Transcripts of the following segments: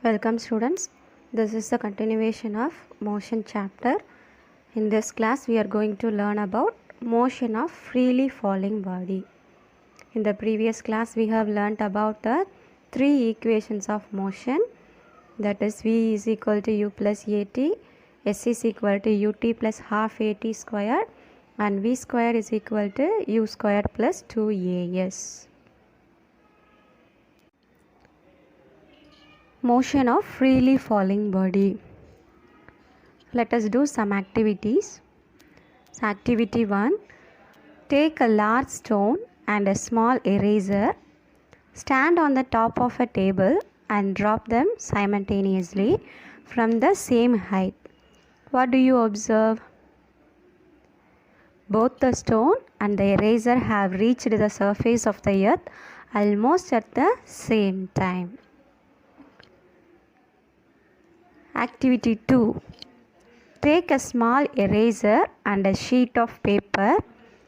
Welcome students. This is the continuation of motion chapter. In this class we are going to learn about motion of freely falling body. In the previous class we have learnt about the three equations of motion, that is V is equal to U plus AT, S is equal to UT plus half AT squared, and V square is equal to U squared plus 2AS. Motion of freely falling body. Let us do some activities. So activity 1. Take a large stone and a small eraser. Stand on the top of a table and drop them simultaneously from the same height. What do you observe? Both the stone and the eraser have reached the surface of the earth almost at the same time. Activity 2. Take a small eraser and a sheet of paper.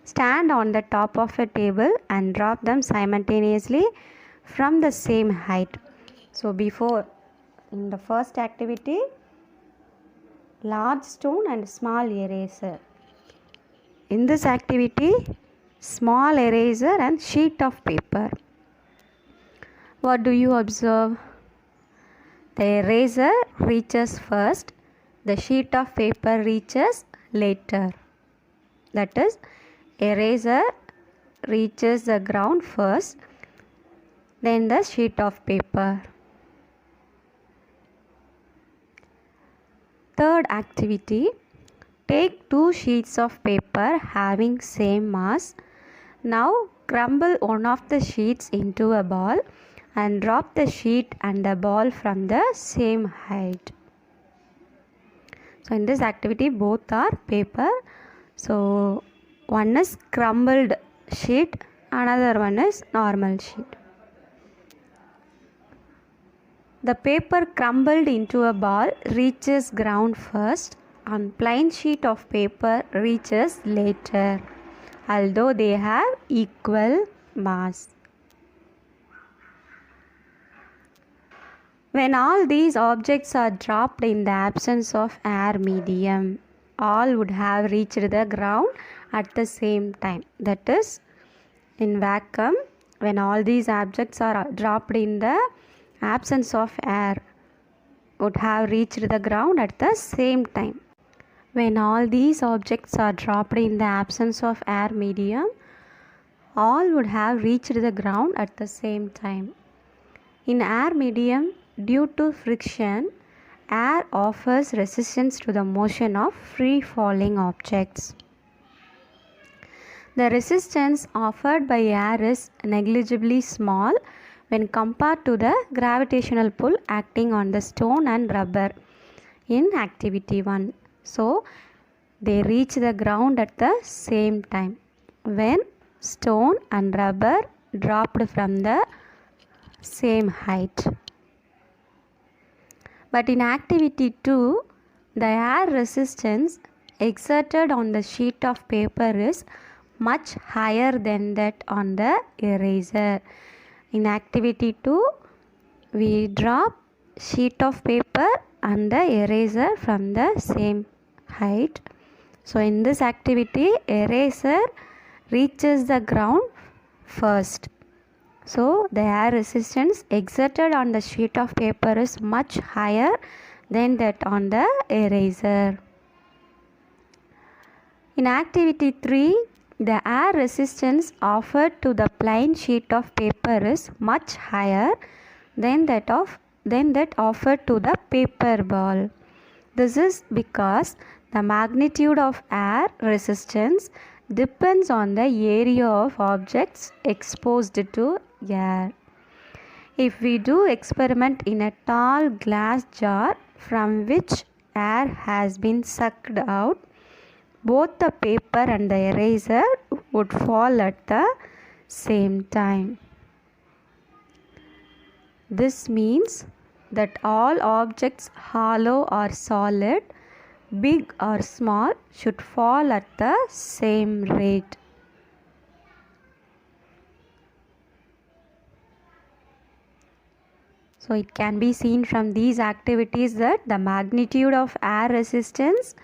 Stand on the top of a table and drop them simultaneously from the same height. So before, in the first activity, large stone and small eraser. In this activity, small eraser and sheet of paper. What do you observe? The eraser reaches first, the sheet of paper reaches later. That is, eraser reaches the ground first, then the sheet of paper. Third activity. Take two sheets of paper having same mass. Now crumble one of the sheets into a ball and drop the sheet and the ball from the same height. So in this activity both are paper. So one is crumbled sheet, another one is normal sheet. The paper crumbled into a ball reaches ground first and plain sheet of paper reaches later, although they have equal mass. When all these objects are dropped in the absence of air medium, all would have reached the ground at the same time. That is, in vacuum, when all these objects are dropped in the absence of air, would have reached the ground at the same time. When all these objects are dropped in the absence of air medium, all would have reached the ground at the same time. In air medium, due to friction, air offers resistance to the motion of free falling objects. The resistance offered by air is negligibly small when compared to the gravitational pull acting on the stone and rubber in activity 1. So, they reach the ground at the same time when stone and rubber dropped from the same height. But in activity 2, the air resistance exerted on the sheet of paper is much higher than that on the eraser. In activity 2, we drop sheet of paper and the eraser from the same height. So in this activity, eraser reaches the ground first. So the air resistance exerted on the sheet of paper is much higher than that on the eraser. In activity 3, the air resistance offered to the plain sheet of paper is much higher than that offered to the paper ball. This is because the magnitude of air resistance depends on the area of objects exposed to air. If we do experiment in a tall glass jar from which air has been sucked out, both the paper and the eraser would fall at the same time. This means that all objects, hollow or solid, big or small, should fall at the same rate. So it can be seen from these activities that the magnitude of air resistance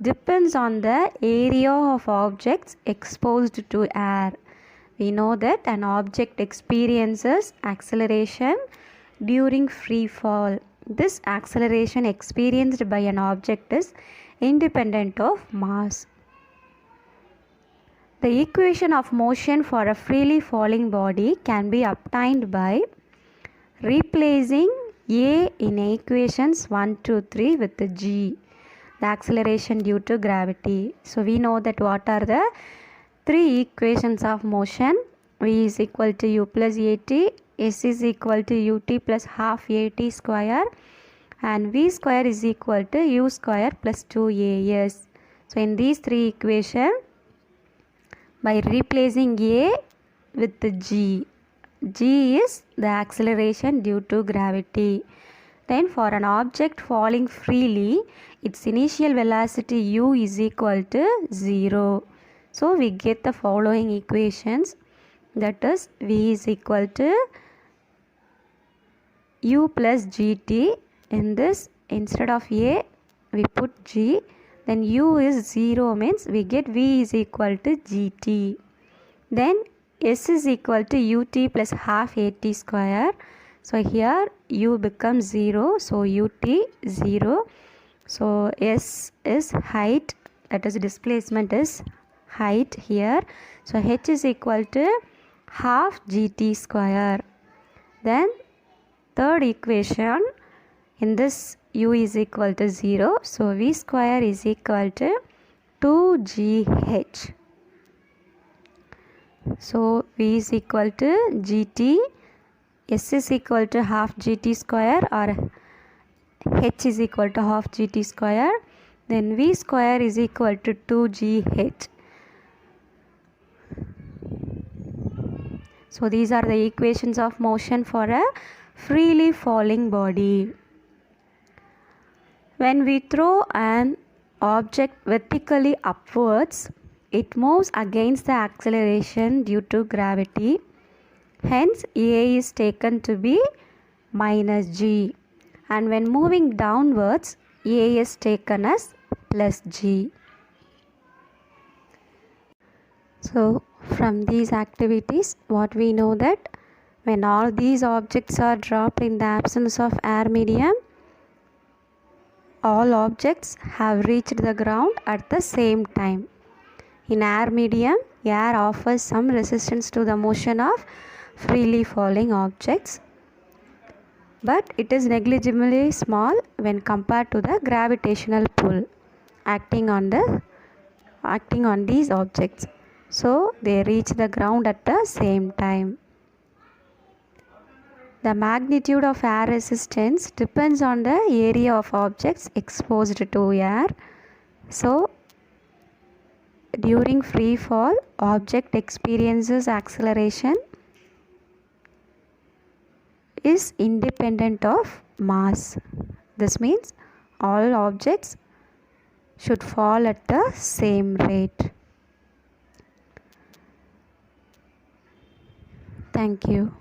depends on the area of objects exposed to air. We know that an object experiences acceleration during free fall. This acceleration experienced by an object is independent of mass. The equation of motion for a freely falling body can be obtained by replacing A in equations 1, 2, 3 with the G, the acceleration due to gravity. So we know that what are the three equations of motion. V is equal to U plus AT, S is equal to UT plus half AT square, and V square is equal to U square plus 2AS. So in these three equations, by replacing A with the G, G is the acceleration due to gravity. Then for an object falling freely, its initial velocity U is equal to 0. So we get the following equations, that is V is equal to U plus GT. In this, instead of A we put G, then U is 0 means we get V is equal to GT. Then S is equal to UT plus half AT square. So here U becomes 0, so UT 0. So S is height, that is displacement is height here. So H is equal to half GT square. Then third equation, in this U is equal to 0, so V square is equal to 2GH. So V is equal to GT, S is equal to half GT square, or H is equal to half GT square. Then V square is equal to 2GH. So these are the equations of motion for a freely falling body. When we throw an object vertically upwards, it moves against the acceleration due to gravity. Hence, A is taken to be minus G. And when moving downwards, A is taken as plus G. So, from these activities, what we know that when all these objects are dropped in the absence of air medium, all objects have reached the ground at the same time. In air medium, air offers some resistance to the motion of freely falling objects, but it is negligibly small when compared to the gravitational pull acting on these objects. So they reach the ground at the same time. The magnitude of air resistance depends on the area of objects exposed to air. So during free fall, object experiences acceleration is independent of mass. This means all objects should fall at the same rate. Thank you.